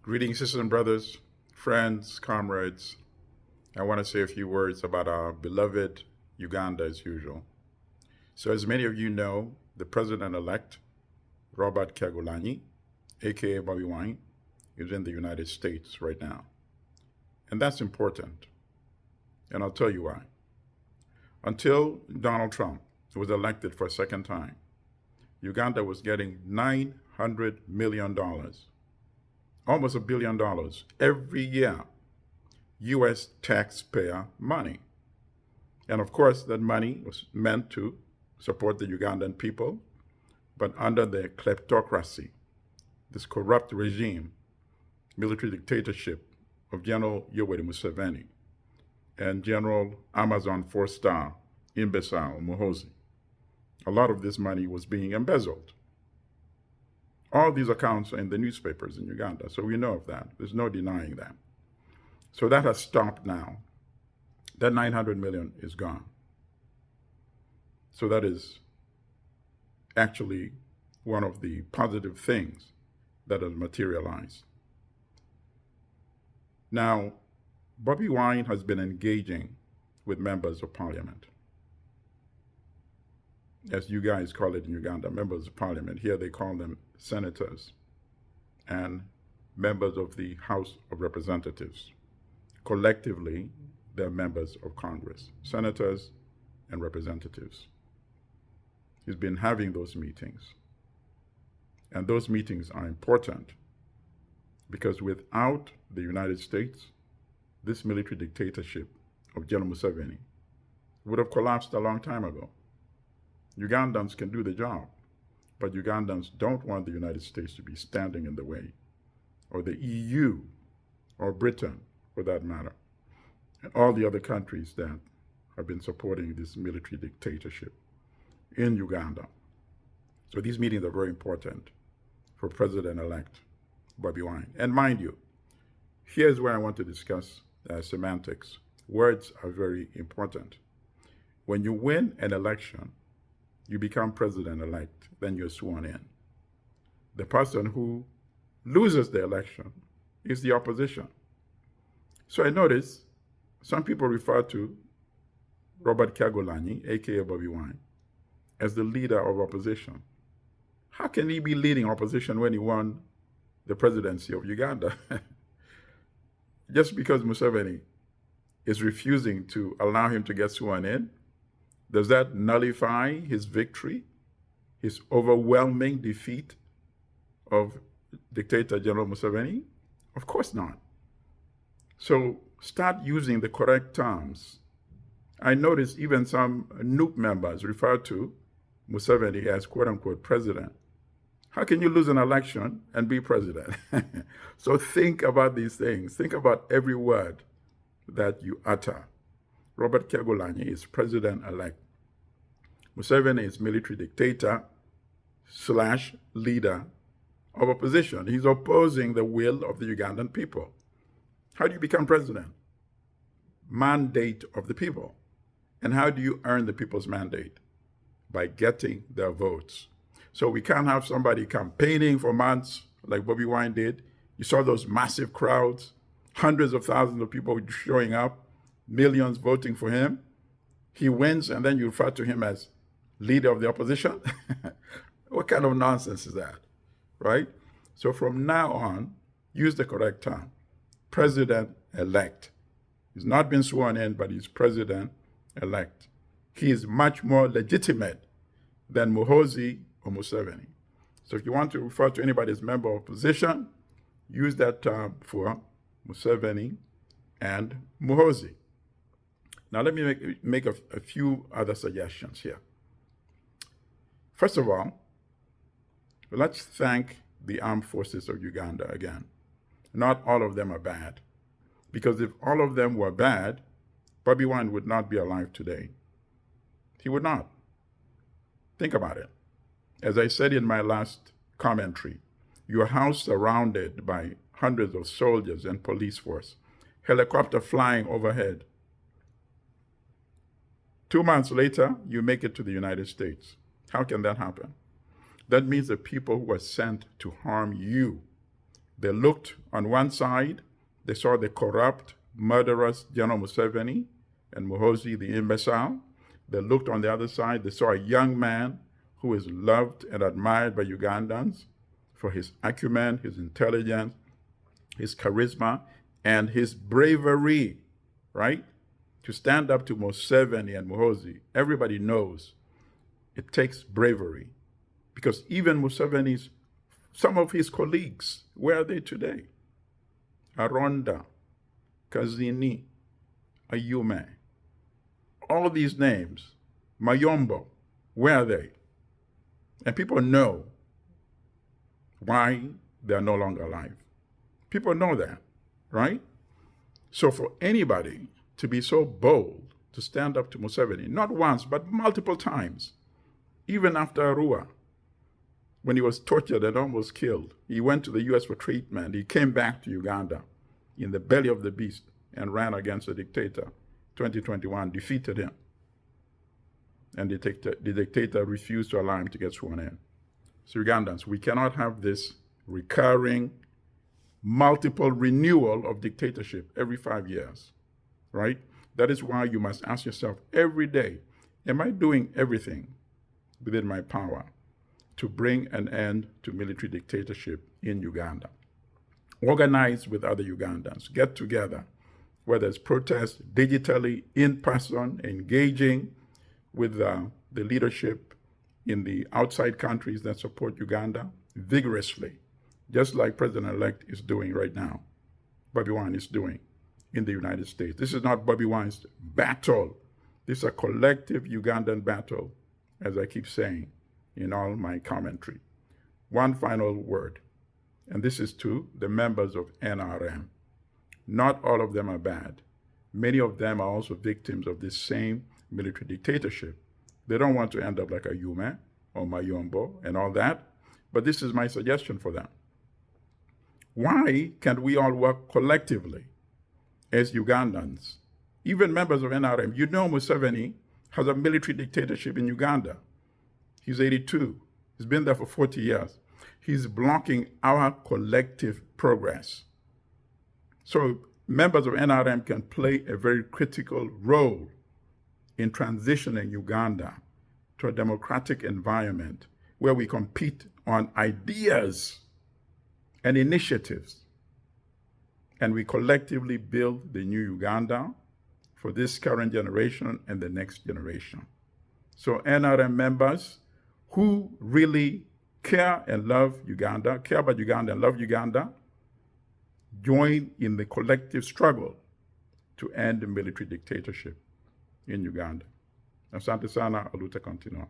Greetings, sisters and brothers, friends, comrades. I want to say a few words about our beloved Uganda as usual. So, as many of you know, the president-elect, Robert Kyagulanyi, aka Bobi Wine, is in the United States right now. And that's important. And I'll tell you why. Until Donald Trump was elected for a second time, Uganda was getting $900 million, almost $1 billion every year, U.S. taxpayer money. And of course, that money was meant to support the Ugandan people, but under the kleptocracy, this corrupt regime, military dictatorship of General Yoweri Museveni and General Amazon 4-star imbecile Muhoozi. A lot of this money was being embezzled. All these accounts are in the newspapers in Uganda, so we know of that. There's no denying that. So that has stopped now. That 900 million is gone. So that is actually one of the positive things that has materialized. Now, Bobi Wine has been engaging with members of parliament. As you guys call it in Uganda, members of parliament. Here they call them senators and members of the House of Representatives. Collectively, they're members of Congress, senators and representatives. He's been having those meetings. And those meetings are important because without the United States, this military dictatorship of General Museveni would have collapsed a long time ago. Ugandans can do the job, but Ugandans don't want the United States to be standing in the way, or the EU, or Britain, for that matter, and all the other countries that have been supporting this military dictatorship in Uganda. So these meetings are very important for President-elect Bobi Wine. And mind you, here's where I want to discuss semantics. Words are very important. When you win an election, you become president-elect, then you're sworn in. The person who loses the election is the opposition. So I notice some people refer to Robert Kyagulanyi, aka Bobi Wine, as the leader of opposition. How can he be leading opposition when he won the presidency of Uganda? Just because Museveni is refusing to allow him to get sworn in, does that nullify his victory, his overwhelming defeat of dictator General Museveni? Of course not. So start using the correct terms. I noticed even some NUP members refer to Museveni as quote-unquote president. How can you lose an election and be president? So think about these things. Think about every word that you utter. Robert Kyagulanyi is president-elect. Museveni is military dictator / leader of opposition. He's opposing the will of the Ugandan people. How do you become president? Mandate of the people. And how do you earn the people's mandate? By getting their votes. So we can't have somebody campaigning for months like Bobi Wine did. You saw those massive crowds, hundreds of thousands of people showing up, millions voting for him. He wins, and then you refer to him as leader of the opposition? What kind of nonsense is that, right? So from now on, use the correct term. President-elect. He's not been sworn in, but he's president-elect. He is much more legitimate than Muhoozi or Museveni. So if you want to refer to anybody as member of opposition, use that term for Museveni and Muhoozi. Now let me make a few other suggestions here. First of all, let's thank the armed forces of Uganda again. Not all of them are bad, because if all of them were bad, Bobi Wine would not be alive today. He would not. Think about it. As I said in my last commentary, your house surrounded by hundreds of soldiers and police force, helicopter flying overhead. 2 months later, you make it to the United States. How can that happen? That means the people who are sent to harm you They looked on one side, they saw the corrupt, murderous General Museveni and Muhoozi, the imbecile. They looked on the other side, they saw a young man who is loved and admired by Ugandans for his acumen, his intelligence, his charisma, and his bravery, right? To stand up to Museveni and Muhoozi. Everybody knows it takes bravery, because even Museveni's, some of his colleagues, where are they today? Aronda, Kazini, Ayume, all these names, Mayombo, where are they? And people know why they are no longer alive. People know that, right? So for anybody to be so bold to stand up to Museveni, not once, but multiple times, even after Arua, when he was tortured and almost killed, he went to the US for treatment. He came back to Uganda in the belly of the beast and ran against the dictator. 2021, defeated him. And the dictator refused to allow him to get sworn in. So Ugandans, we cannot have this recurring, multiple renewal of dictatorship every 5 years, right? That is why you must ask yourself every day, am I doing everything within my power to bring an end to military dictatorship in Uganda? Organize with other Ugandans, get together, whether it's protests, digitally, in person, engaging with the leadership in the outside countries that support Uganda vigorously, just like President-elect is doing right now, Bobi Wine is doing in the United States. This is not Bobi Wine's battle. This is a collective Ugandan battle, as I keep saying in all my commentary. One final word, and this is to the members of NRM. Not all of them are bad. Many of them are also victims of this same military dictatorship. They don't want to end up like Ayume or Mayombo and all that, but this is my suggestion for them. Why can't we all work collectively as Ugandans? Even members of NRM, you know Museveni has a military dictatorship in Uganda. He's 82. He's been there for 40 years. He's blocking our collective progress. So members of NRM can play a very critical role in transitioning Uganda to a democratic environment where we compete on ideas and initiatives, and we collectively build the new Uganda for this current generation and the next generation. So NRM members who really care and love Uganda, care about Uganda and love Uganda, join in the collective struggle to end the military dictatorship in Uganda. Asante sana, aluta continua.